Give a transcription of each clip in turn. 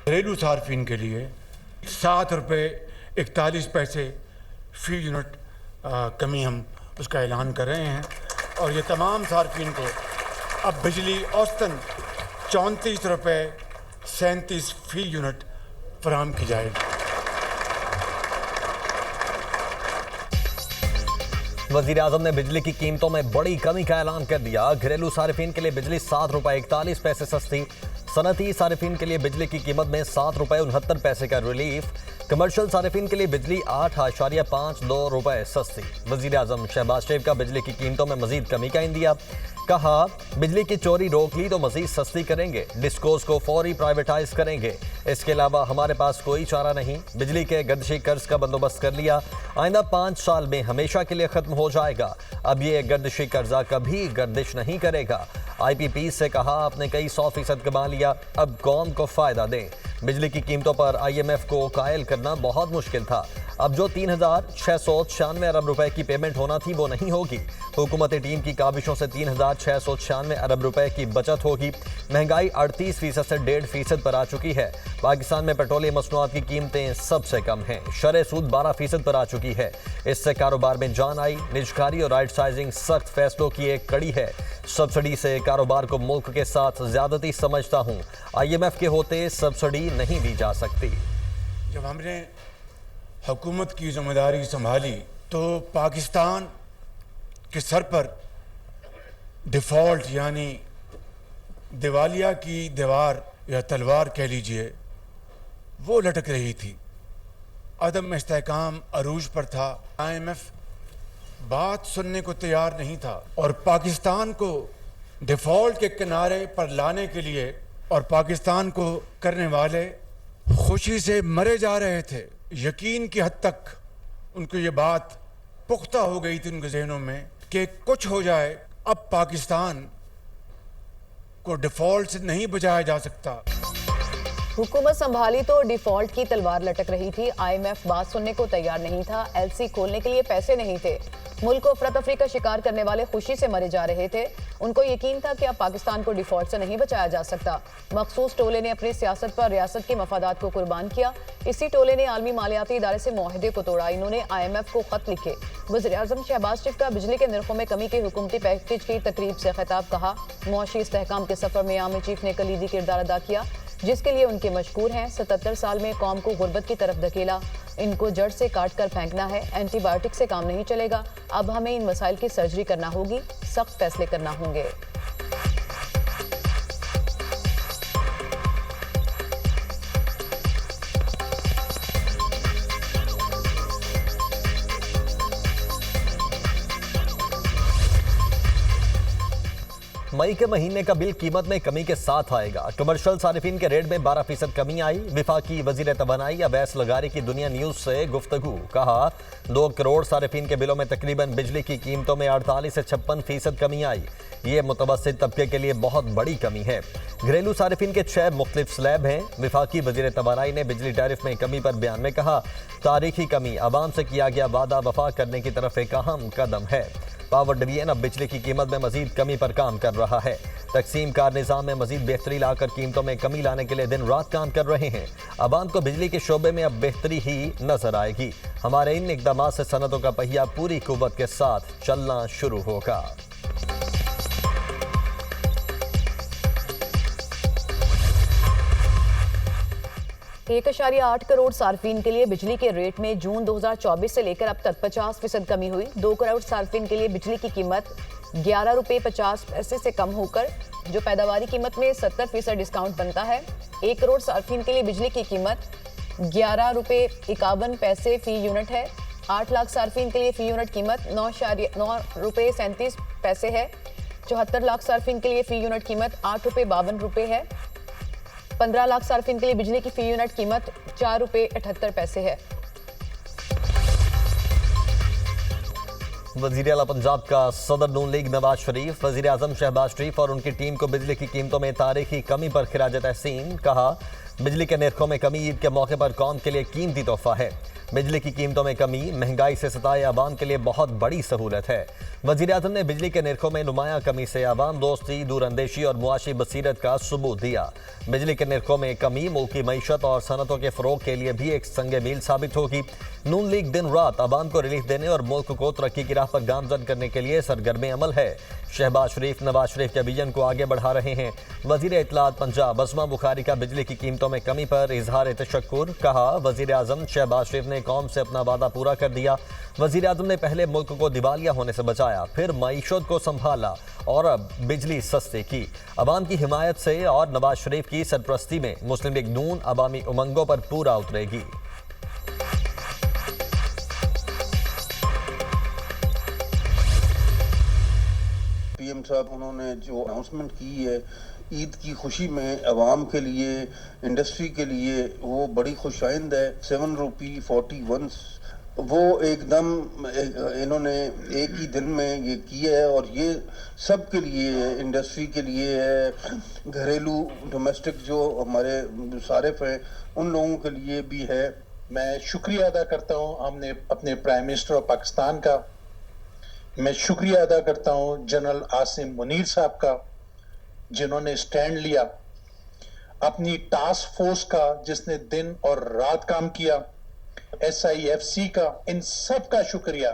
घरेलू सार्फिन के लिए 7 रुपये 41 पैसे फी यूनिट कमी हम उसका ऐलान कर रहे हैं और ये तमाम सार्फिन को अब बिजली औसतन 34 रुपये 37 फी यूनिट फराहम की जाएगी। वजीर आजम ने बिजली की कीमतों में बड़ी कमी का ऐलान कर दिया। घरेलू सार्फिन के लिए बिजली 7 रुपये 41 पैसे सस्ती, सनती सार्फिन के लिए बिजली की कीमत में 7 रुपये 69 पैसे का रिलीफ, कमर्शियल सार्फिन के लिए बिजली 8.52 रुपये सस्ती। वजीर आजम शहबाज शरीफ का बिजली की कीमतों में मजीद कमी का इंदिया। कहा, बिजली की चोरी रोक ली तो मजीद सस्ती करेंगे, डिस्कोस को फौरी प्राइवेटाइज करेंगे। इसके अलावा हमारे पास कोई चारा नहीं। बिजली के गर्दिशी कर्ज का बंदोबस्त कर लिया, आइंदा 5 साल में हमेशा के लिए खत्म हो जाएगा। अब ये गर्दिशी कर्जा कभी गर्दिश नहीं करेगा। IPP से कहा, आपने कई 100% कमा लिया, अब कौम को फायदा दें। बिजली की कीमतों पर IMF को कायल करना बहुत मुश्किल था। अब जो 3,696 अरब रुपए की पेमेंट होना थी वो नहीं होगी। हुकूमती टीम की काबिशों से 3,696 अरब रुपए की बचत होगी। महंगाई 38% से 1.5% पर आ चुकी है। पाकिस्तान में पेट्रोलियम मसनूआत की कीमतें सबसे कम हैं। शरह सूद 12% पर आ चुकी है। इससे कारोबार में जान आई। निजकारी और राइट साइजिंग सख्त फैसलों की एक कड़ी है। सब्सिडी से कारोबार को मुल्क के साथ ज्यादती समझता हूँ। IMF के होते सब्सिडी नहीं दी जा सकती। जब हमने हुकूमत की जिम्मेदारी संभाली तो पाकिस्तान के सर पर डिफ़ॉल्ट यानी दिवालिया की दीवार या तलवार कह लीजिए वो लटक रही थी। अदम इस्तेहकाम अरूज पर था। IMF बात सुनने को तैयार नहीं था और पाकिस्तान को डिफ़ॉल्ट के किनारे पर लाने के लिए और पाकिस्तान को करने वाले खुशी से मरे जा रहे थे। यकीन की हद तक उनको ये बात पुख्ता हो गई थी उनके जहनों में कि कुछ हो जाए, अब पाकिस्तान को डिफ़ॉल्ट से नहीं बचाया जा सकता। हुकूमत संभाली तो डिफॉल्ट की तलवार लटक रही थी। IMF बात सुनने को तैयार नहीं था। LC खोलने के लिए पैसे नहीं थे। मुल्क को अफरा तफरी का शिकार करने वाले खुशी से मरे जा रहे थे। उनको यकीन था कि अब पाकिस्तान को डिफॉल्ट से नहीं बचाया जा सकता। मखसूस टोले ने अपनी सियासत पर रियासत के मफादात को कुर्बान किया। इसी टोले ने आलमी मालियाती इदारे से मुआहदे को तोड़ा। इन्होंने IMF को खत लिखे। वज़ीर आज़म शहबाज शरीफ का बिजली के निर्खों में कमी के हुकूमती पैकेज की तकरीब से खिताब। कहा, मुआशी इस्तेहकाम के सफर में आर्मी चीफ ने कलीदी किरदार अदा किया जिसके लिए उनके मशकूर हैं। 77 साल में कौम को गुर्बत की तरफ धकेला। इनको जड़ से काट कर फेंकना है। एंटीबायोटिक से काम नहीं चलेगा। अब हमें इन मसाइल की सर्जरी करना होगी। सख्त फैसले करना होंगे। मई के महीने का बिल कीमत में कमी के साथ आएगा। कमर्शियल सारिफिन के रेट में 12% कमी आई। विफाकी वजीर तवानाई अवैस लगारी की दुनिया न्यूज से गुफ्तगू। कहा, 2 करोड़ सारिफिन के बिलों में तकरीबन बिजली की कीमतों में 48 से 56% कमी आई। ये मुतवस्सित तबके के लिए बहुत बड़ी कमी है। घरेलू सारिफिन के 6 मुख्तलिफ स्लैब हैं। विफाकी वजीर तवानाई ने बिजली टैरिफ में कमी पर बयान में कहा, तारीखी कमी अवाम से किया गया वादा वफा करने की तरफ एक अहम कदम है। पावर डिवीजन अब बिजली की कीमत में मजीद कमी पर काम कर रहा है। तकसीम कार निज़ाम में मजीद बेहतरी लाकर कीमतों में कमी लाने के लिए दिन रात काम कर रहे हैं। अवाम को बिजली के शोबे में अब बेहतरी ही नजर आएगी। हमारे इन इकदामात से सनतों का पहिया पूरी कुव्वत के साथ चलना शुरू होगा। 1.8 करोड़ सार्फिन के लिए बिजली के रेट में जून 2024 से लेकर अब तक 50% कमी हुई। 2 करोड़ सार्फिन के लिए बिजली की कीमत 11 रुपये 50 पैसे से कम होकर जो पैदावारी कीमत में 70% डिस्काउंट बनता है। 1 करोड़ सार्फिन के लिए बिजली की कीमत 11 रुपये 51 पैसे फी यूनिट है। 8 लाख सार्फिन के लिए फी यूनिट कीमत 9 रुपये 37 पैसे है। 74 लाख सार्फिन के लिए फी यूनिट कीमत 8 रुपये 52 रुपये है। 15 लाख सार्फिन के लिए बिजली की फी यूनिट कीमत 4 रुपये 78 पैसे है। वज़ीर आला पंजाब का सदर नून लीग नवाज शरीफ, वज़ीर आज़म शहबाज शरीफ और उनकी टीम को बिजली की कीमतों में तारीखी कमी पर खिराज तहसीन। कहा, बिजली के निर्खों में कमी ईद के मौके पर कौम के लिए कीमती तोहफा है। बिजली की कीमतों में कमी महंगाई से सताए आवाम के लिए बहुत बड़ी सहूलत है। वज़ीर-ए-आज़म ने बिजली के निर्खों में नुमाया कमी से आवाम दोस्ती, दूरअंदेशी और मुआशी बसीरत का सबूत दिया। बिजली के निर्खों में कमी मुल्क की मईशत और सनतों के फरोग के लिए भी एक संगे मील साबित होगी। नून लीग दिन रात आवाम को रिलीफ देने और मुल्क को तरक्की की राह पर गामजन करने के लिए सरगर्म अमल है। शहबाज शरीफ नवाज शरीफ के विजन को आगे बढ़ा रहे हैं। वजीर इत्तलात पंजाब अज़मा बुखारी का बिजली की कीमतों में कमी पर इजहार तशक्कुर, कहा वजीर आज़म शहबाज शरीफ ने कौम से अपना वादा पूरा कर दिया। वजीर आज़म ने पहले मुल्क को दिवालिया होने से बचाया, फिर मईशत को संभाला और अब बिजली सस्ती की। अवाम की हिमायत से और नवाज शरीफ की सरपरस्ती में मुस्लिम लीग नून अवामी उमंगों पर पूरा उतरेगी। पीएम साहब उन्होंने जो अनाउंसमेंट की है ईद की खुशी में अवाम के लिए, इंडस्ट्री के लिए, वो बड़ी खुशाइंद है। 7 रुपये 41 वो एकदम इन्होंने एक ही दिन में ये किया है और ये सब के लिए है, इंडस्ट्री के लिए है, घरेलू डोमेस्टिक जो हमारे सारिफ हैं उन लोगों के लिए भी है। मैं शुक्रिया अदा करता हूँ हमने अपने प्राइम मिनिस्टर ऑफ पाकिस्तान का। मैं शुक्रिया अदा करता हूँ जनरल आसिम मुनीर साहब का, जिन्होंने स्टैंड लिया, अपनी टास्क फोर्स का जिसने दिन और रात काम किया, SIFC का, इन सब का शुक्रिया।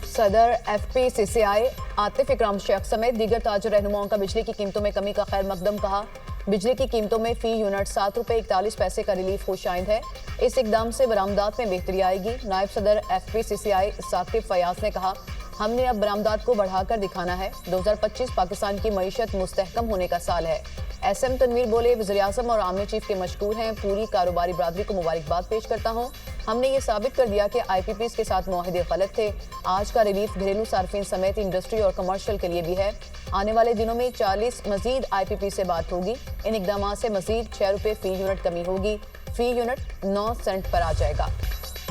सदर FPCCI आतिफ इकराम शेख समेत दीगर ताजर रहनुमाओं का बिजली की कीमतों में कमी का खैर मकदम कहा। बिजली की कीमतों में फी यूनिट 7 रुपये 41 पैसे का रिलीफ खुशाइंद है। इस इकदाम से बरामदात में बेहतरी आएगी। नायब सदर FPCCI साकिब फयाज ने कहा, हमने अब बरामदात को बढ़ाकर दिखाना है। 2025 पाकिस्तान की मईशत मुस्तहकम होने का साल है। SM तनवीर बोले, वज़ीर-ए-आज़म और आर्मी चीफ के मशकूर हैं। पूरी कारोबारी बरादरी को मुबारकबाद पेश करता हूँ। हमने ये साबित कर दिया कि IPPs के साथ मुआहदे गलत थे। आज का रिलीफ घरेलू सार्फिन समेत इंडस्ट्री और कमर्शियल के लिए भी है। आने वाले दिनों में 40 मजीद IPP से बात होगी। इन इकदाम से मजीद 6 रुपये फी यूनिट कमी होगी। फी यूनिट 9 सेंट पर आ जाएगा।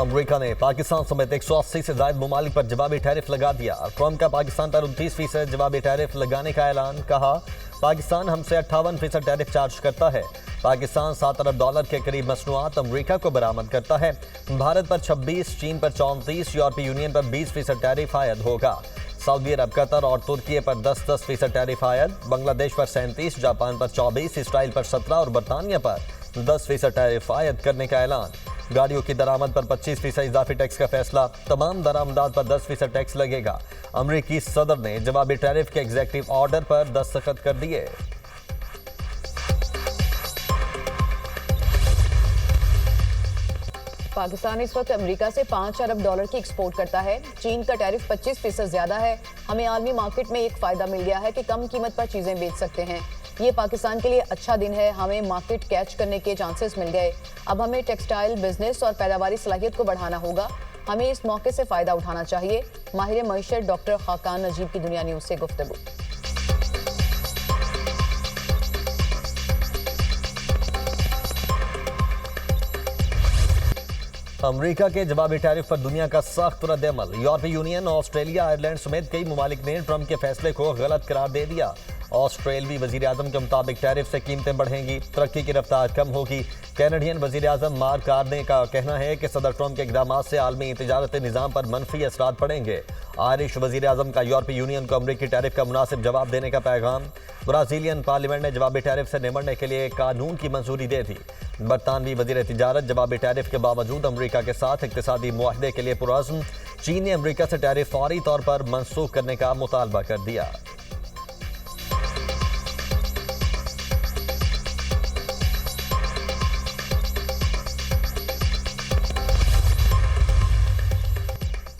अमरीका ने पाकिस्तान समेत 180 से ज्यादा ममालिक पर जवाबी टैरिफ लगा दिया। ट्रंप का पाकिस्तान पर 29% जवाबी टैरिफ लगाने का ऐलान, कहा पाकिस्तान हमसे 58% टैरिफ चार्ज करता है। पाकिस्तान $7 अरब के करीब मसनूआत अमरीका को बरामद करता है। भारत पर 26, चीन पर 34, यूरोपीय यूनियन पर 20% टैरिफ आयद होगा। सऊदी अरब, कतर और तुर्की पर 10% टैरिफ आयद, बांग्लादेश पर 37, जापान पर 24, इसराइल पर 17 और बरतानिया पर 10% टैरिफ आयद करने का ऐलान। गाड़ियों की दरामद पर 25% इजाफी टैक्स का फैसला, तमाम दरामदात पर 10% टैक्स लगेगा। अमरीकी सदर ने जवाबी टैरिफ के एग्जीक्यूटिव ऑर्डर पर दस्तखत कर दिए। पाकिस्तान इस वक्त अमेरिका से $5 अरब की एक्सपोर्ट करता है। चीन का टैरिफ 25% ज्यादा है। हमें आलमी मार्केट में एक फायदा मिल गया है कि कम कीमत पर चीजें बेच सकते हैं। ये पाकिस्तान के लिए अच्छा दिन है। हमें मार्केट कैच करने के चांसेस मिल गए। अब हमें टेक्सटाइल बिजनेस और पैदावारी सलाहियत को बढ़ाना होगा। हमें इस मौके से फायदा उठाना चाहिए। माहिर मईशत डॉक्टर खाकान नजीब की दुनिया न्यूज से गुफ्तगू। अमरीका के जवाबी टैरिफ पर दुनिया का सख्त रद्द-ए-अमल। यूरोपीय यूनियन, ऑस्ट्रेलिया, आयरलैंड समेत कई ममालिक ने ट्रंप के फैसले को गलत करार दे दिया। ऑस्ट्रेलवी वज़ीर-ए-आज़म के मुताबिक टैरिफ से कीमतें बढ़ेंगी, तरक्की की रफ्तार कम होगी। कैनेडियन वज़ीर-ए-आज़म मार्क कार्ने का कहना है कि सदर ट्रंप के इक़दामात से आलमी तिजारती निज़ाम पर मनफी असरात पड़ेंगे। आयरिश वज़ीर-ए-आज़म का यूरोपीय यूनियन को अमरीकी टैरिफ का मुनासिब जवाब देने का पैगाम। ब्राज़ीलियन पार्लियामेंट ने जवाबी टैरिफ से निमटने के लिए कानून की मंजूरी दे दी। बरतानवी वज़ीर तिजारत जवाबी टैरिफ के बावजूद अमरीका के साथ इक़्तिसादी मुआहदे के लिए पुरअज़्म। चीन ने अमरीका से टैरिफ फौरी तौर पर मनसूख करने का मुतालबा कर दिया।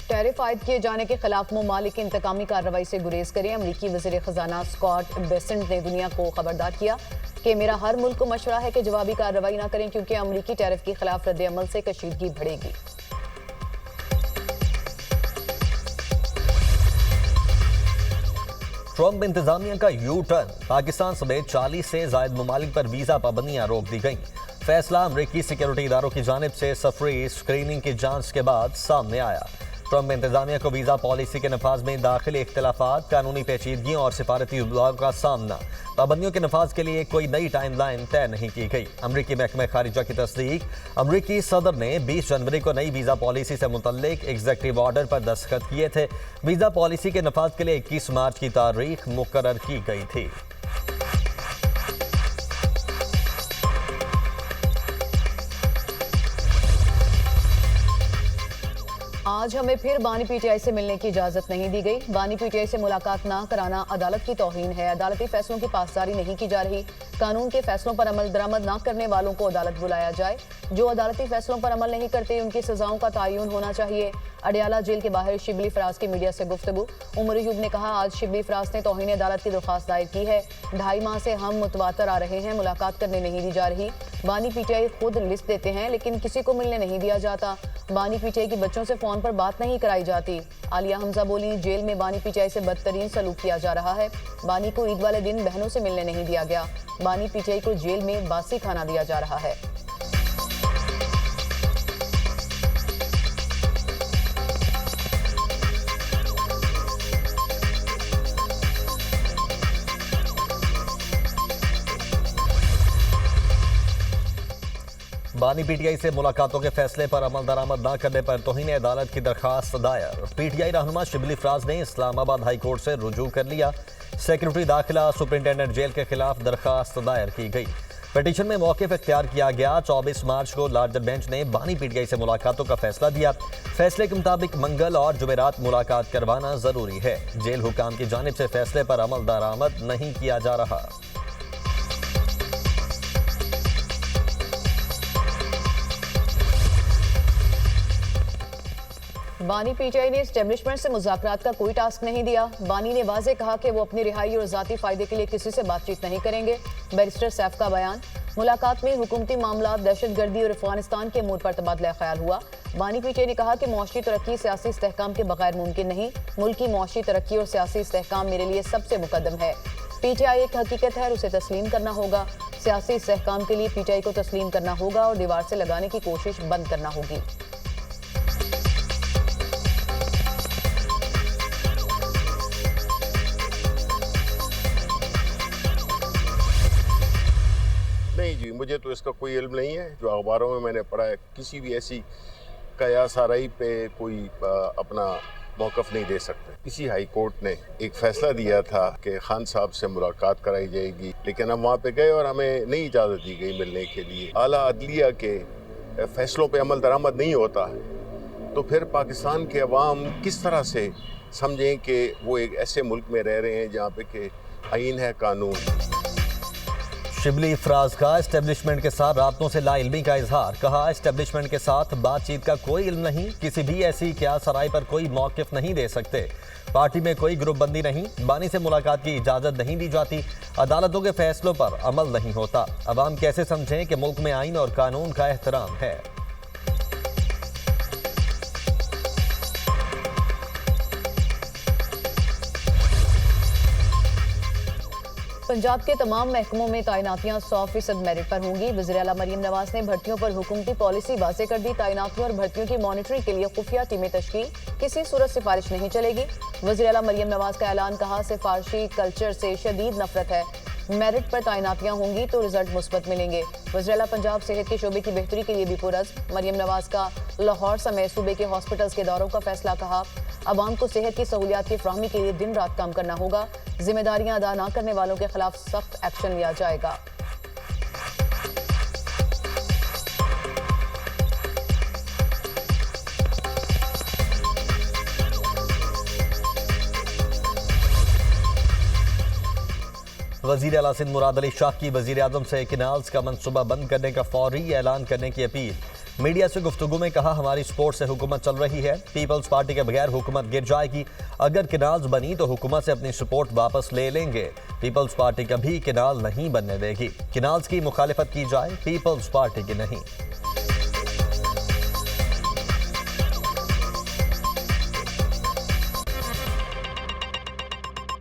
टैरिफ आयद किए जाने के खिलाफ ममालिक की इंतकामी कार्रवाई से गुरेज करें। अमरीकी वज़ीर खजाना स्कॉट बेसेंट ने दुनिया को खबरदार किया कि मेरा हर मुल्क को मशवरा है कि जवाबी कार्रवाई ना करें, क्योंकि अमरीकी टैरिफ के खिलाफ रद्द-ए-अमल से कशीदगी बढ़ेगी। ट्रंप इंतजामिया का यू टर्न, पाकिस्तान समेत 40 से ज्यादा ममालिक पर वीजा पाबंदियां रोक दी गई। फैसला अमरीकी सिक्योरिटी इदारों की जानिब से सफरी स्क्रीनिंग की जांच के बाद सामने आया। ट्रंप इंतजामिया को वीजा पॉलिसी के नफाज में दाखिली इख्तिलाफात, कानूनी पेचीदगियों और सिफारती उबलाव का सामना। पाबंदियों के नफाज के लिए कोई नई टाइमलाइन तय नहीं की गई। अमरीकी महकमे खारिजा की तस्दीक। अमरीकी सदर ने 20 जनवरी को नई वीजा पॉलिसी से मुतल्लिक एग्जीक्यूटिव ऑर्डर पर दस्तखत किए थे। वीजा पॉलिसी के नफाज के लिए 21 मार्च की तारीख मुकर्रर की गई थी। आज हमें फिर बानी पीटीआई से मिलने की इजाजत नहीं दी गई। बानी पीटीआई से मुलाकात ना कराना अदालत की तौहीन है। अदालती फैसलों की पासदारी नहीं की जा रही। कानून के फैसलों पर अमल दरामद ना करने वालों को अदालत बुलाया जाए। जो अदालती फैसलों पर अमल नहीं करते उनकी सजाओं का तयन होना चाहिए। अडियाला जेल के बाहर शिबली फराज की मीडिया से गुफ्तगू। उमर अयूब ने कहा, आज शिबली फराज ने तौहीन अदालत की दरख्वास्त दायर की है। 2.5 माह से हम मुतवातर आ रहे हैं, मुलाकात करने नहीं दी जा रही। बानी पीटीआई खुद लिस्ट देते हैं लेकिन किसी को मिलने नहीं दिया जाता। बानी पीटीआई के बच्चों से फोन पर बात नहीं कराई जाती। आलिया हमजा बोली, जेल में बानी पीटीआई से बदतरीन सलूक किया जा रहा है। बानी को ईद वाले दिन बहनों से मिलने नहीं दिया गया। बानी पीटीआई को जेल में बासी खाना दिया जा रहा है। बानी पीटीआई से मुलाकातों के फैसले पर अमल दरामद न करने पर तौहीन अदालत की दरखास्त दायर। पीटीआई रहनुमा शिबली फराज ने इस्लामाबाद हाई कोर्ट से रुजू कर लिया। सेक्रेटरी दाखिला सुपरिंटेंडेंट जेल के खिलाफ दरखास्त दायर की गई। पिटीशन में मौक़िफ़ इख्तियार किया गया। 24 मार्च को लार्जर बेंच ने बानी पीटीआई से मुलाकातों का फैसला दिया। फैसले के मुताबिक मंगल और जुमेरात मुलाकात करवाना जरूरी है। जेल हुकाम की जानिब से फैसले पर अमल दरामद नहीं किया जा रहा। बानी पीटीआई ने एस्टेब्लिशमेंट से मुज़ाकरात का कोई टास्क नहीं दिया। बानी ने वाज़े कहा कि वो अपनी रिहाई और ज़ाती फ़ायदे के लिए किसी से बातचीत नहीं करेंगे। बैरिस्टर सैफ का बयान। मुलाकात में हुकूमती मामला, दहशतगर्दी और अफगानिस्तान के अमूर पर तबादला ख्याल हुआ। बानी पीटीआई ने कहा कि मुआशी तरक्की सियासी इस्तेहकाम के बगैर मुमकिन नहीं। मुल्क की मुआशी तरक्की और सियासी इस्तेहकाम मेरे लिए सबसे मुकद्दम है। पीटीआई एक हकीकत है और उसे तस्लीम करना होगा। सियासी इस्तेहकाम के लिए पीटीआई को तस्लीम करना होगा और दीवार से लगाने की कोशिश बंद करना होगी। नहीं जी, मुझे तो इसका कोई इल्म नहीं है। जो अखबारों में मैंने पढ़ा है, किसी भी ऐसी कयास आराई पे कोई अपना मौक़िफ़ नहीं दे सकते। किसी हाई कोर्ट ने एक फ़ैसला दिया था कि खान साहब से मुलाकात कराई जाएगी, लेकिन हम वहाँ पे गए और हमें नहीं इजाज़त दी गई मिलने के लिए। आला अदलिया के फ़ैसलों पे अमल दरामद नहीं होता है तो फिर पाकिस्तान के अवाम किस तरह से समझें कि वो एक ऐसे मुल्क में रह रहे हैं जहाँ पे कि आईन है, कानून। शिबली फराज का एस्टेब्लिशमेंट के साथ राब्तों से लाइल्मी का इजहार। कहा, एस्टेब्लिशमेंट के साथ बातचीत का कोई इल्म नहीं। किसी भी ऐसी क्या सराय पर कोई मौक़िफ़ नहीं दे सकते। पार्टी में कोई ग्रुप बंदी नहीं। बानी से मुलाकात की इजाज़त नहीं दी जाती। अदालतों के फैसलों पर अमल नहीं होता। अवाम कैसे समझें कि मुल्क में आइन और कानून का एहतराम है। पंजाब के तमाम महकमों में तैनातियां 100% मेरिट पर होंगी। वज़ीर आला मरियम नवाज ने भर्तियों पर हुकूमती पॉलिसी वाज़े कर दी। तैनातियों और भर्तियों की मॉनिटरिंग के लिए खुफिया टीमें तश्कील, किसी सूरत सिफारिश नहीं चलेगी। वज़ीर आला मरियम नवाज का ऐलान। कहा, सिफारशी कल्चर से शदीद नफरत है। मेरिट पर तैनातियां होंगी तो रिजल्ट मुस्बत मिलेंगे। वज़ीर आला पंजाब सेहत के शोबे की बेहतरी के लिए भी पुरज़्म। मरियम नवाज का लाहौर समेत सूबे के हॉस्पिटल्स के दौरों का फैसला। कहा, अवाम को सेहत की सहूलियात की फ्राहमी के लिए दिन रात काम करना होगा। जिम्मेदारियां अदा न करने वालों के खिलाफ सख्त एक्शन लिया जाएगा। वज़ीर आला सिंध मुराद अली शाह की वज़ीर आज़म से किनाल्स का मंसूबा बंद करने का फौरी ऐलान करने की अपील। मीडिया से गुफ्तगू में कहा, हमारी सपोर्ट से हुकूमत चल रही है। पीपल्स पार्टी के बगैर हुकूमत गिर जाएगी। अगर किनाल्स बनी तो हुकूमत से अपनी सपोर्ट वापस ले लेंगे। पीपल्स पार्टी कभी किनाल नहीं बनने देगी। किनाल्स की मुखालिफत की जाए, पीपल्स पार्टी की नहीं।